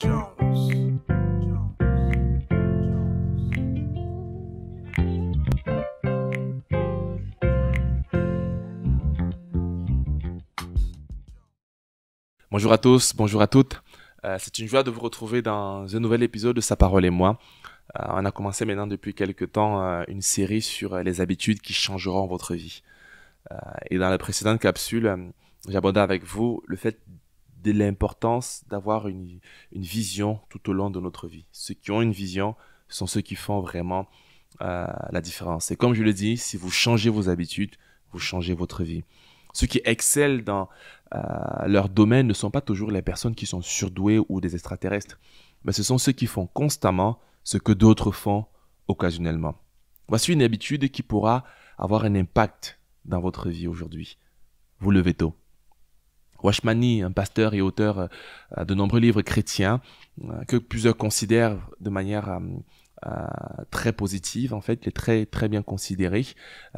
Jones. Bonjour à tous, bonjour à toutes. C'est une joie de vous retrouver dans un nouvel épisode de Sa parole et moi. On a commencé maintenant depuis quelques temps une série sur les habitudes qui changeront votre vie. Et dans la précédente capsule, j'abordais avec vous le fait de l'importance d'avoir une vision tout au long de notre vie. Ceux qui ont une vision sont ceux qui font vraiment la différence. Et comme je le dis, si vous changez vos habitudes, vous changez votre vie. Ceux qui excellent dans leur domaine ne sont pas toujours les personnes qui sont surdouées ou des extraterrestres, mais ce sont ceux qui font constamment ce que d'autres font occasionnellement. Voici une habitude qui pourra avoir un impact dans votre vie aujourd'hui. Vous levez tôt. Washmani, un pasteur et auteur de nombreux livres chrétiens que plusieurs considèrent de manière très positive, en fait, il est très bien considéré.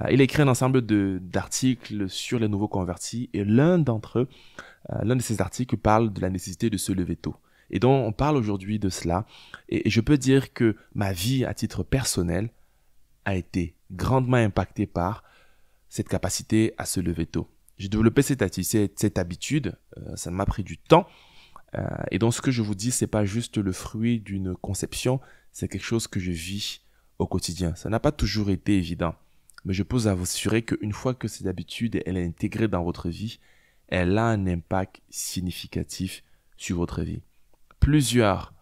Il a écrit un ensemble d'articles sur les nouveaux convertis et l'un de ces articles parle de la nécessité de se lever tôt. Et donc, on parle aujourd'hui de cela. Et je peux dire que ma vie, à titre personnel, a été grandement impactée par cette capacité à se lever tôt. J'ai développé cette habitude, ça m'a pris du temps. Et donc, ce que je vous dis, c'est pas juste le fruit d'une conception, c'est quelque chose que je vis au quotidien. Ça n'a pas toujours été évident, mais je peux vous assurer qu'une fois que cette habitude elle est intégrée dans votre vie, elle a un impact significatif sur votre vie. Plusieurs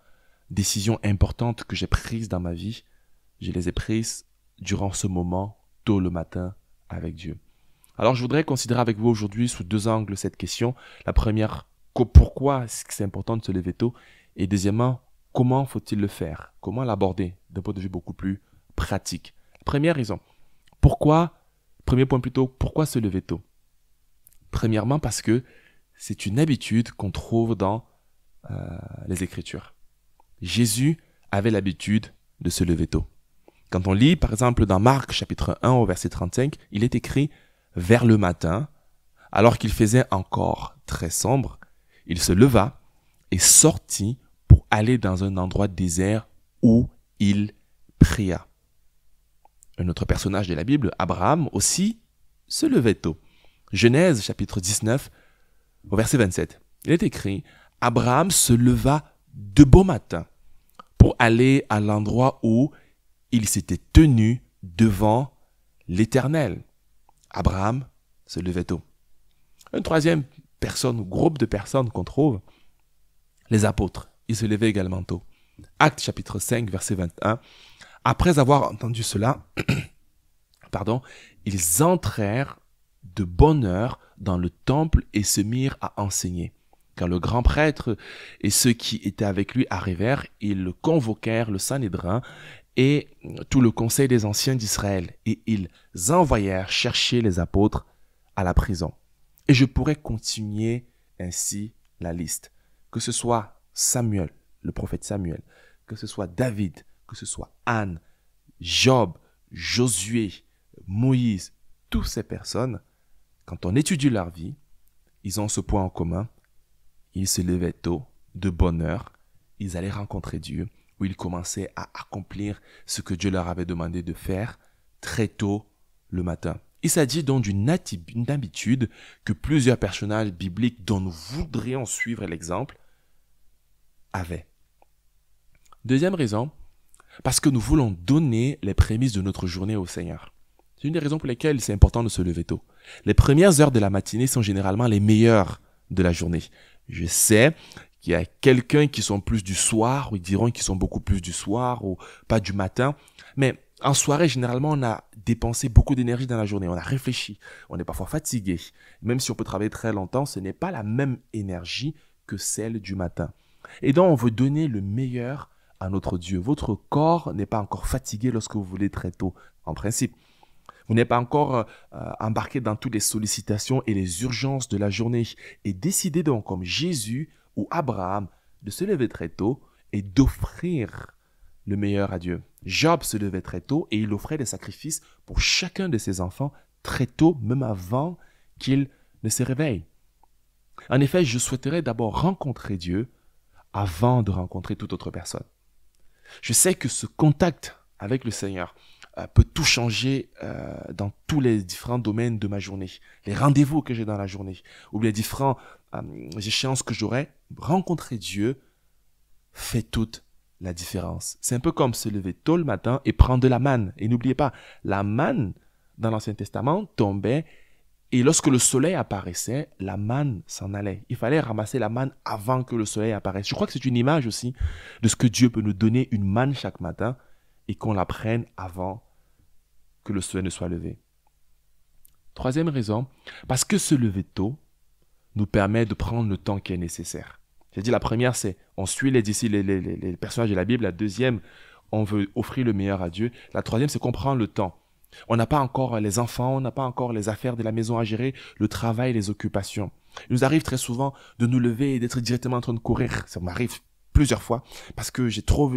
décisions importantes que j'ai prises dans ma vie, je les ai prises durant ce moment, tôt le matin, avec Dieu. Alors, je voudrais considérer avec vous aujourd'hui sous deux angles cette question. La première, pourquoi est-ce que c'est important de se lever tôt? Et deuxièmement, comment faut-il le faire? Comment l'aborder d'un point de vue beaucoup plus pratique? Première raison, premier point plutôt, pourquoi se lever tôt? Premièrement, parce que c'est une habitude qu'on trouve dans les Écritures. Jésus avait l'habitude de se lever tôt. Quand on lit, par exemple, dans Marc, chapitre 1, au verset 35, il est écrit « Vers le matin, alors qu'il faisait encore très sombre, il se leva et sortit pour aller dans un endroit désert où il pria. » Un autre personnage de la Bible, Abraham, aussi, se levait tôt. Genèse, chapitre 19, au verset 27, il est écrit « Abraham se leva de bon matin pour aller à l'endroit où il s'était tenu devant l'Éternel. » Abraham se levait tôt. Une troisième personne, groupe de personnes qu'on trouve, les apôtres, ils se levaient également tôt. Actes chapitre 5, verset 21. Après avoir entendu cela, ils entrèrent de bonne heure dans le temple et se mirent à enseigner. Quand le grand prêtre et ceux qui étaient avec lui arrivèrent, ils convoquèrent le Sanhédrin et tout le conseil des anciens d'Israël, et ils envoyèrent chercher les apôtres à la prison. Et je pourrais continuer ainsi la liste. Que ce soit Samuel, le prophète Samuel, que ce soit David, que ce soit Anne, Job, Josué, Moïse, toutes ces personnes, quand on étudie leur vie, ils ont ce point en commun. Ils se levaient tôt, de bonne heure, ils allaient rencontrer Dieu, où ils commençaient à accomplir ce que Dieu leur avait demandé de faire très tôt le matin. Il s'agit donc d'une habitude que plusieurs personnages bibliques dont nous voudrions suivre l'exemple avaient. Deuxième raison, parce que nous voulons donner les prémices de notre journée au Seigneur. C'est une des raisons pour lesquelles c'est important de se lever tôt. Les premières heures de la matinée sont généralement les meilleures de la journée. Je sais qu'il y a quelqu'un qui sont plus du soir, ou ils diront qu'ils sont beaucoup plus du soir, ou pas du matin. Mais en soirée, généralement, on a dépensé beaucoup d'énergie dans la journée. On a réfléchi. On est parfois fatigué. Même si on peut travailler très longtemps, ce n'est pas la même énergie que celle du matin. Et donc, on veut donner le meilleur à notre Dieu. Votre corps n'est pas encore fatigué lorsque vous voulez très tôt, en principe. Vous n'êtes pas encore embarqué dans toutes les sollicitations et les urgences de la journée. Et décidez donc, comme Jésus ou Abraham, de se lever très tôt et d'offrir le meilleur à Dieu. Job se levait très tôt et il offrait des sacrifices pour chacun de ses enfants très tôt, même avant qu'il ne se réveille. En effet, je souhaiterais d'abord rencontrer Dieu avant de rencontrer toute autre personne. Je sais que ce contact avec le Seigneur peut tout changer dans tous les différents domaines de ma journée. Les rendez-vous que j'ai dans la journée, ou les différentes échéances que j'aurai, rencontrer Dieu fait toute la différence. C'est un peu comme se lever tôt le matin et prendre de la manne. Et n'oubliez pas, la manne dans l'Ancien Testament tombait et lorsque le soleil apparaissait, la manne s'en allait. Il fallait ramasser la manne avant que le soleil apparaisse. Je crois que c'est une image aussi de ce que Dieu peut nous donner, une manne chaque matin, et qu'on la prenne avant que le soleil ne soit levé. Troisième raison, parce que se lever tôt nous permet de prendre le temps qui est nécessaire. J'ai dit la première, c'est on suit les personnages de la Bible. La deuxième, on veut offrir le meilleur à Dieu. La troisième, c'est qu'on prend le temps. On n'a pas encore les enfants, on n'a pas encore les affaires de la maison à gérer, le travail, les occupations. Il nous arrive très souvent de nous lever et d'être directement en train de courir. Ça m'arrive plusieurs fois parce que j'ai trop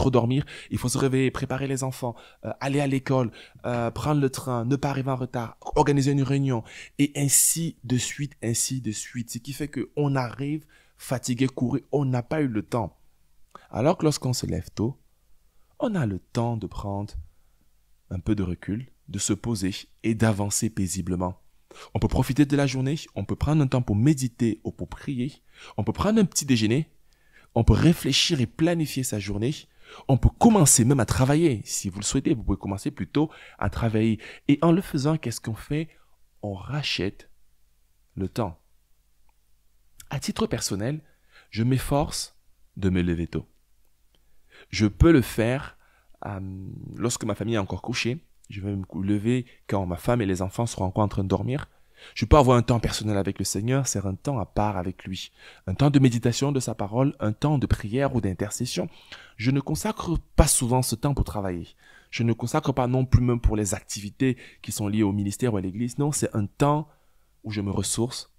dormir. Il faut se réveiller, préparer les enfants, aller à l'école, prendre le train, ne pas arriver en retard, organiser une réunion et ainsi de suite, ainsi de suite. Ce qui fait qu'on arrive fatigué, courir, on n'a pas eu le temps. Alors que lorsqu'on se lève tôt, on a le temps de prendre un peu de recul, de se poser et d'avancer paisiblement. On peut profiter de la journée, on peut prendre un temps pour méditer ou pour prier, on peut prendre un petit déjeuner, on peut réfléchir et planifier sa journée, on peut commencer même à travailler. Si vous le souhaitez, vous pouvez commencer plutôt à travailler. Et en le faisant, qu'est-ce qu'on fait? On rachète le temps. À titre personnel, je m'efforce de me lever tôt. Je peux le faire lorsque ma famille est encore couchée. Je vais me lever quand ma femme et les enfants seront encore en train de dormir. Je peux avoir un temps personnel avec le Seigneur, c'est un temps à part avec lui. Un temps de méditation de sa parole, un temps de prière ou d'intercession. Je ne consacre pas souvent ce temps pour travailler. Je ne consacre pas non plus même pour les activités qui sont liées au ministère ou à l'église. Non, c'est un temps où je me ressource,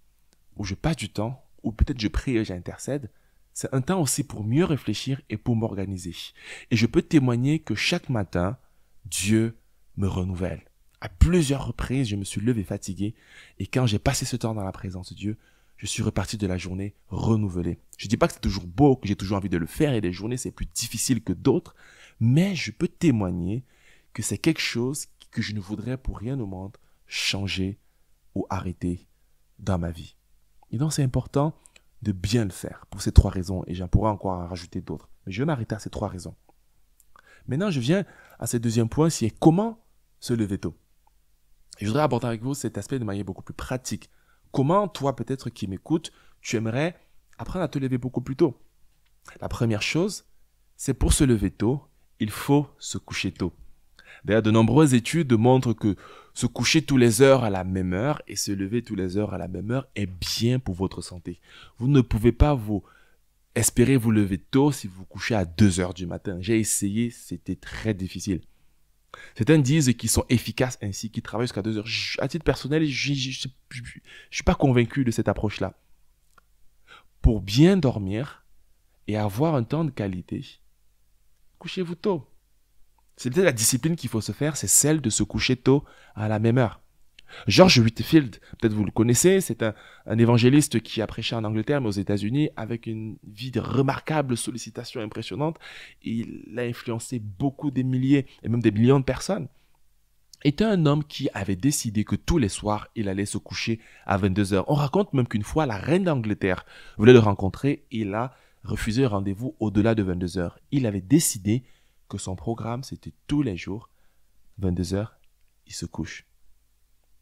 où je passe du temps, où peut-être je prie et j'intercède. C'est un temps aussi pour mieux réfléchir et pour m'organiser. Et je peux témoigner que chaque matin, Dieu me renouvelle. À plusieurs reprises, je me suis levé fatigué et quand j'ai passé ce temps dans la présence de Dieu, je suis reparti de la journée renouvelé. Je ne dis pas que c'est toujours beau, que j'ai toujours envie de le faire et des journées c'est plus difficile que d'autres, mais je peux témoigner que c'est quelque chose que je ne voudrais pour rien au monde changer ou arrêter dans ma vie. Et donc c'est important de bien le faire pour ces trois raisons et j'en pourrais encore en rajouter d'autres. Mais je vais m'arrêter à ces trois raisons. Maintenant, je viens à ce deuxième point, c'est comment se lever tôt. Et je voudrais aborder avec vous cet aspect de manière beaucoup plus pratique. Comment, toi, peut-être qui m'écoutes, tu aimerais apprendre à te lever beaucoup plus tôt? La première chose, c'est pour se lever tôt, il faut se coucher tôt. D'ailleurs, de nombreuses études montrent que se coucher tous les heures à la même heure et se lever tous les heures à la même heure est bien pour votre santé. Vous ne pouvez pas espérer vous lever tôt si vous vous couchez à 2 heures du matin. J'ai essayé, c'était très difficile. Certains disent qu'ils sont efficaces ainsi, qu'ils travaillent jusqu'à 2 heures. À titre personnel, je ne suis pas convaincu de cette approche-là. Pour bien dormir et avoir un temps de qualité, couchez-vous tôt. C'est peut-être la discipline qu'il faut se faire, c'est celle de se coucher tôt à la même heure. George Whitefield, peut-être vous le connaissez, c'est un évangéliste qui a prêché en Angleterre, mais aux États-Unis, avec une vie de remarquable sollicitation impressionnante. Il a influencé beaucoup des milliers et même des millions de personnes. Était un homme qui avait décidé que tous les soirs, il allait se coucher à 22 heures. On raconte même qu'une fois, la reine d'Angleterre voulait le rencontrer. Il a refusé un rendez-vous au-delà de 22 heures. Il avait décidé que son programme, c'était tous les jours, 22 heures, il se couche.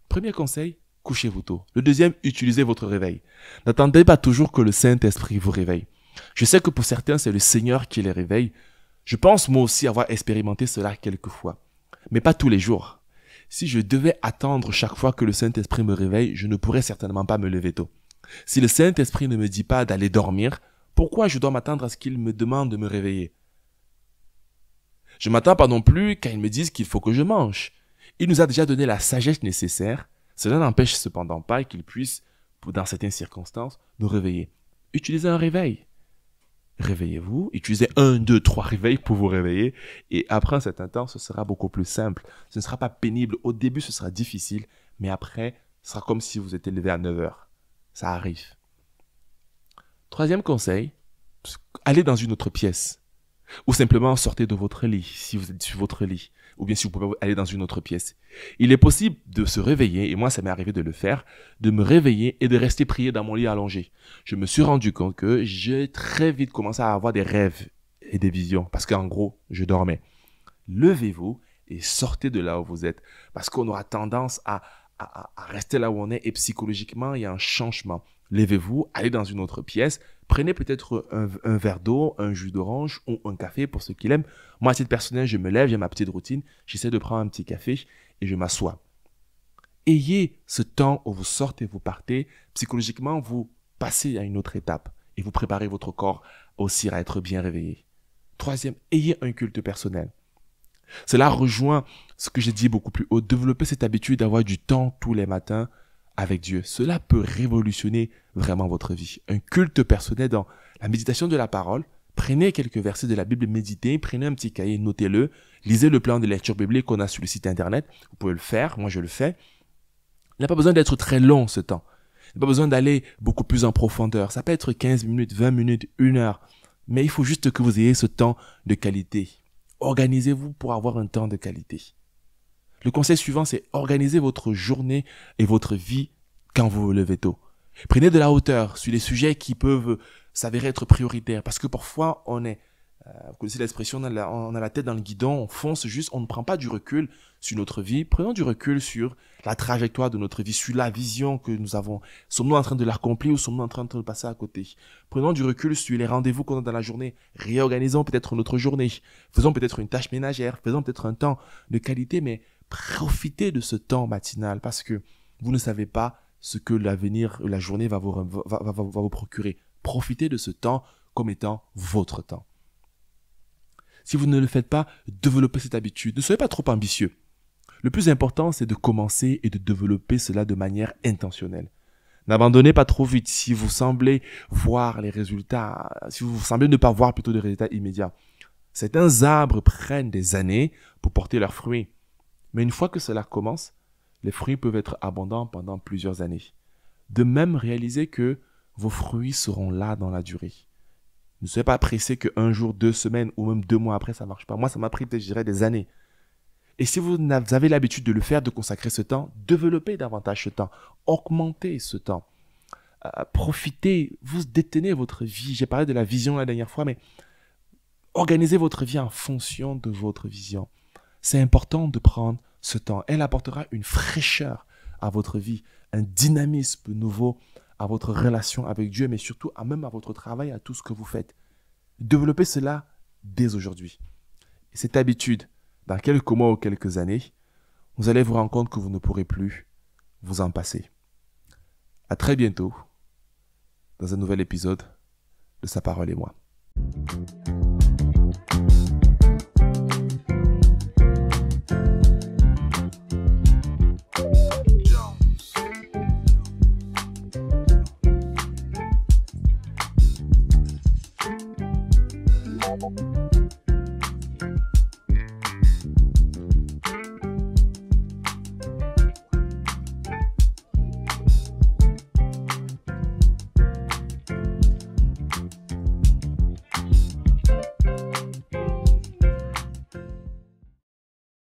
Premier conseil, couchez-vous tôt. Le deuxième, utilisez votre réveil. N'attendez pas toujours que le Saint-Esprit vous réveille. Je sais que pour certains, c'est le Seigneur qui les réveille. Je pense moi aussi avoir expérimenté cela quelques fois, mais pas tous les jours. Si je devais attendre chaque fois que le Saint-Esprit me réveille, je ne pourrais certainement pas me lever tôt. Si le Saint-Esprit ne me dit pas d'aller dormir, pourquoi je dois m'attendre à ce qu'il me demande de me réveiller? Je ne m'attends pas non plus quand ils me disent qu'il faut que je mange. Il nous a déjà donné la sagesse nécessaire. Cela n'empêche cependant pas qu'il puisse, dans certaines circonstances, nous réveiller. Utilisez un réveil. Réveillez-vous, utilisez 1, 2, 3 réveils pour vous réveiller et après un certain temps, ce sera beaucoup plus simple. Ce ne sera pas pénible. Au début, ce sera difficile, mais après, ce sera comme si vous étiez levé à 9 heures. Ça arrive. Troisième conseil, Allez dans une autre pièce. Ou simplement sortez de votre lit, si vous êtes sur votre lit. Ou bien si vous pouvez aller dans une autre pièce. Il est possible de se réveiller, et moi ça m'est arrivé de le faire, de me réveiller et de rester prier dans mon lit allongé. Je me suis rendu compte que j'ai très vite commencé à avoir des rêves et des visions. Parce qu'en gros, je dormais. Levez-vous et sortez de là où vous êtes. Parce qu'on aura tendance à rester là où on est et psychologiquement, il y a un changement. Levez-vous, allez dans une autre pièce, prenez peut-être un verre d'eau, un jus d'orange ou un café pour ceux qui l'aiment. Moi, à titre personnel, je me lève, j'ai ma petite routine, j'essaie de prendre un petit café et je m'assois. Ayez ce temps où vous sortez, vous partez, psychologiquement, vous passez à une autre étape et vous préparez votre corps aussi à être bien réveillé. Troisième, ayez un culte personnel. Cela rejoint ce que j'ai dit beaucoup plus haut, développer cette habitude d'avoir du temps tous les matins avec Dieu. Cela peut révolutionner vraiment votre vie. Un culte personnel dans la méditation de la parole. Prenez quelques versets de la Bible, méditez, prenez un petit cahier, notez-le, lisez le plan de lecture biblique qu'on a sur le site internet. Vous pouvez le faire, moi je le fais. Il n'y a pas besoin d'être très long ce temps. Il n'y a pas besoin d'aller beaucoup plus en profondeur. Ça peut être 15 minutes, 20 minutes, 1 heure. Mais il faut juste que vous ayez ce temps de qualité. Organisez-vous pour avoir un temps de qualité. Le conseil suivant, c'est organiser votre journée et votre vie quand vous vous levez tôt. Prenez de la hauteur sur les sujets qui peuvent s'avérer être prioritaires. Parce que parfois, vous connaissez l'expression, on a la tête dans le guidon, on fonce juste, on ne prend pas du recul sur notre vie. Prenons du recul sur la trajectoire de notre vie, sur la vision que nous avons. Sommes-nous en train de l'accomplir ou sommes-nous en train de passer à côté? Prenons du recul sur les rendez-vous qu'on a dans la journée. Réorganisons peut-être notre journée. Faisons peut-être une tâche ménagère. Faisons peut-être un temps de qualité, mais profitez de ce temps matinal parce que vous ne savez pas ce que l'avenir, la journée va vous procurer. Profitez de ce temps comme étant votre temps. Si vous ne le faites pas, développez cette habitude. Ne soyez pas trop ambitieux. Le plus important, c'est de commencer et de développer cela de manière intentionnelle. N'abandonnez pas trop vite si vous semblez voir les résultats, si vous semblez ne pas voir plutôt de résultats immédiats. Certains arbres prennent des années pour porter leurs fruits. Mais une fois que cela commence, les fruits peuvent être abondants pendant plusieurs années. De même, réalisez que vos fruits seront là dans la durée. Ne soyez pas pressé qu'un jour, 2 semaines ou même 2 mois après, ça ne marche pas. Moi, ça m'a pris, je dirais, des années. Et si vous avez l'habitude de le faire, de consacrer ce temps, développez davantage ce temps. Augmentez ce temps. Profitez, vous détenez votre vie. J'ai parlé de la vision la dernière fois, mais organisez votre vie en fonction de votre vision. C'est important de prendre ce temps. Elle apportera une fraîcheur à votre vie, un dynamisme nouveau à votre relation avec Dieu, mais surtout même à votre travail, à tout ce que vous faites. Développez cela dès aujourd'hui. Et cette habitude, dans quelques mois ou quelques années, vous allez vous rendre compte que vous ne pourrez plus vous en passer. À très bientôt dans un nouvel épisode de Sa parole et moi.